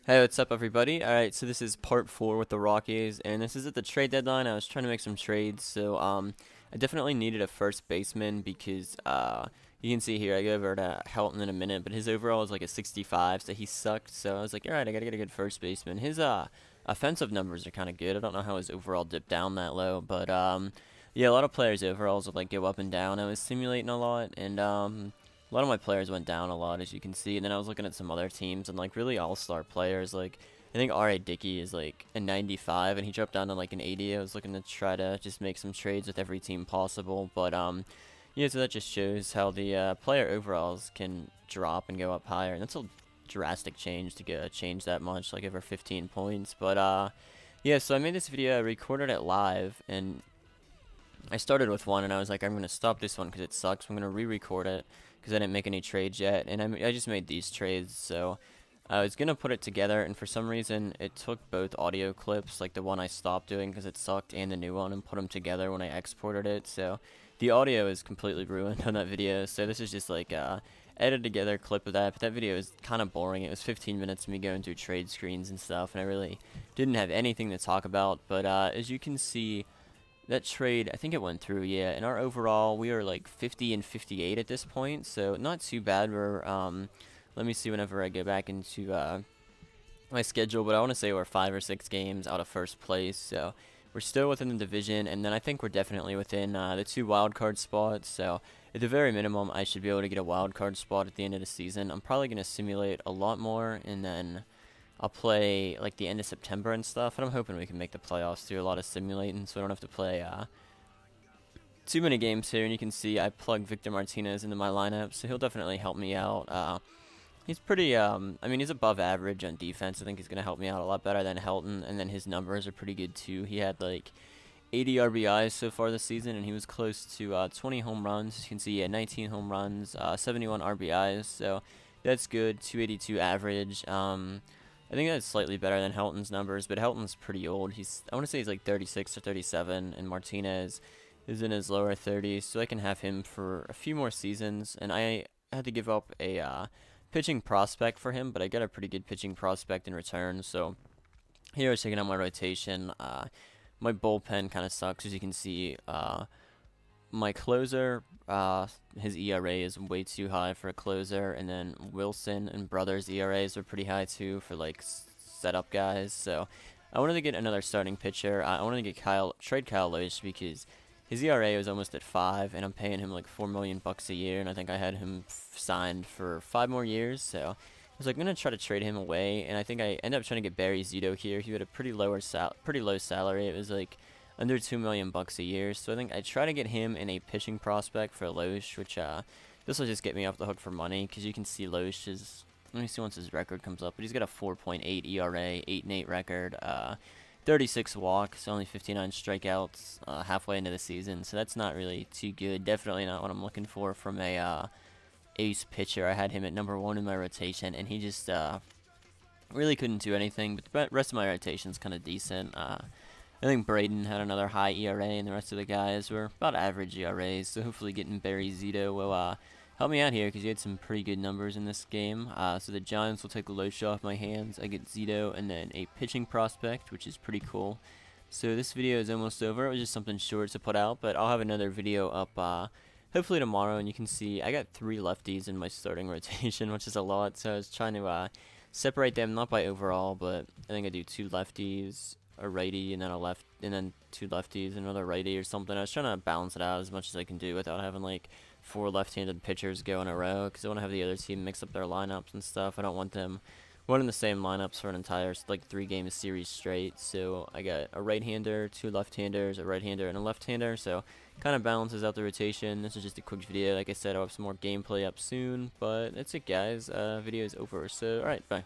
Hey, what's up, everybody? Alright, so this is part 4 with the Rockies, and this is at the trade deadline. I was trying to make some trades, so I definitely needed a first baseman because you can see here, I go over to Helton in a minute, but his overall is like a 65, so he sucked, so I was like, alright, I gotta get a good first baseman. His offensive numbers are kind of good. I don't know how his overall dipped down that low, but yeah, a lot of players' overalls will like go up and down. I was simulating a lot, and a lot of my players went down a lot, as you can see, and then I was looking at some other teams, and like really all-star players, like I think R.A. Dickey is like a 95, and he dropped down to like an 80. I was looking to try to just make some trades with every team possible, but yeah, so that just shows how the player overalls can drop and go up higher, and that's a drastic change to get change that much, like over 15 points, but yeah, so I made this video, I recorded it live, and I started with one, and I was like, I'm going to stop this one because it sucks. I'm going to re-record it because I didn't make any trades yet, and I just made these trades, so I was going to put it together, and for some reason, it took both audio clips, like the one I stopped doing because it sucked, and the new one, and put them together when I exported it, so the audio is completely ruined on that video, so this is just like a edited together clip of that, but that video is kind of boring. It was 15 minutes of me going through trade screens and stuff, and I really didn't have anything to talk about, but as you can see, that trade, I think it went through, yeah. In our overall, we are like 50 and 58 at this point, so not too bad. We're, let me see whenever I go back into my schedule, but I want to say we're 5 or 6 games out of first place, so we're still within the division, and then I think we're definitely within the 2 wildcard spots, so at the very minimum, I should be able to get a wildcard spot at the end of the season. I'm probably going to simulate a lot more, and then I'll play like the end of September and stuff, and I'm hoping we can make the playoffs through a lot of simulating, so I don't have to play too many games here. And you can see I plugged Victor Martinez into my lineup, so he'll definitely help me out. He's pretty, I mean, he's above average on defense. I think he's going to help me out a lot better than Helton, and then his numbers are pretty good too. He had like 80 RBIs so far this season, and he was close to 20 home runs. You can see he had 19 home runs, 71 RBIs, so that's good. 282 average. I think that's slightly better than Helton's numbers, but Helton's pretty old. I want to say he's like 36 or 37, and Martinez is in his lower 30s, so I can have him for a few more seasons. And I had to give up a pitching prospect for him, but I got a pretty good pitching prospect in return. So here I was taking out my rotation. My bullpen kind of sucks, as you can see. My closer, his ERA is way too high for a closer, and then Wilson and Brothers' ERAs are pretty high too for like setup guys. So I wanted to get another starting pitcher. I wanted to get trade Kyle Loesch because his ERA was almost at 5, and I'm paying him like $4 million a year, and I think I had him signed for 5 more years. So I was like, I'm gonna try to trade him away, and I think I ended up trying to get Barry Zito here. He had a pretty low salary. It was like under $2 million a year, so I think I try to get him in a pitching prospect for Loesch, which this will just get me off the hook for money, because you can see Loesch is, let me see once his record comes up, but he's got a 4.8 ERA, 8-8 record, 36 walks, only 59 strikeouts halfway into the season, so that's not really too good. Definitely not what I'm looking for from a ace pitcher. I had him at number 1 in my rotation, and he just really couldn't do anything, but the rest of my rotation's kind of decent. I think Braden had another high ERA, and the rest of the guys were about average ERAs, so hopefully getting Barry Zito will help me out here, because he had some pretty good numbers in this game. So the Giants will take Loesch off my hands. I get Zito and then a pitching prospect, which is pretty cool. So this video is almost over. It was just something short to put out, but I'll have another video up hopefully tomorrow, and you can see I got 3 lefties in my starting rotation, which is a lot, so I was trying to separate them, not by overall, but I think I do 2 lefties, a righty, and then a left, and then 2 lefties, another righty or something. I was trying to balance it out as much as I can do without having like 4 left-handed pitchers go in a row, because I want to have the other team mix up their lineups and stuff. I don't want them running the same lineups for an entire like 3-game series straight. So I got a right-hander, 2 left-handers, a right-hander, and a left-hander, so kind of balances out the rotation. This is just a quick video. Like I said, I'll have some more gameplay up soon, but that's it, guys. Video is over, so alright, bye.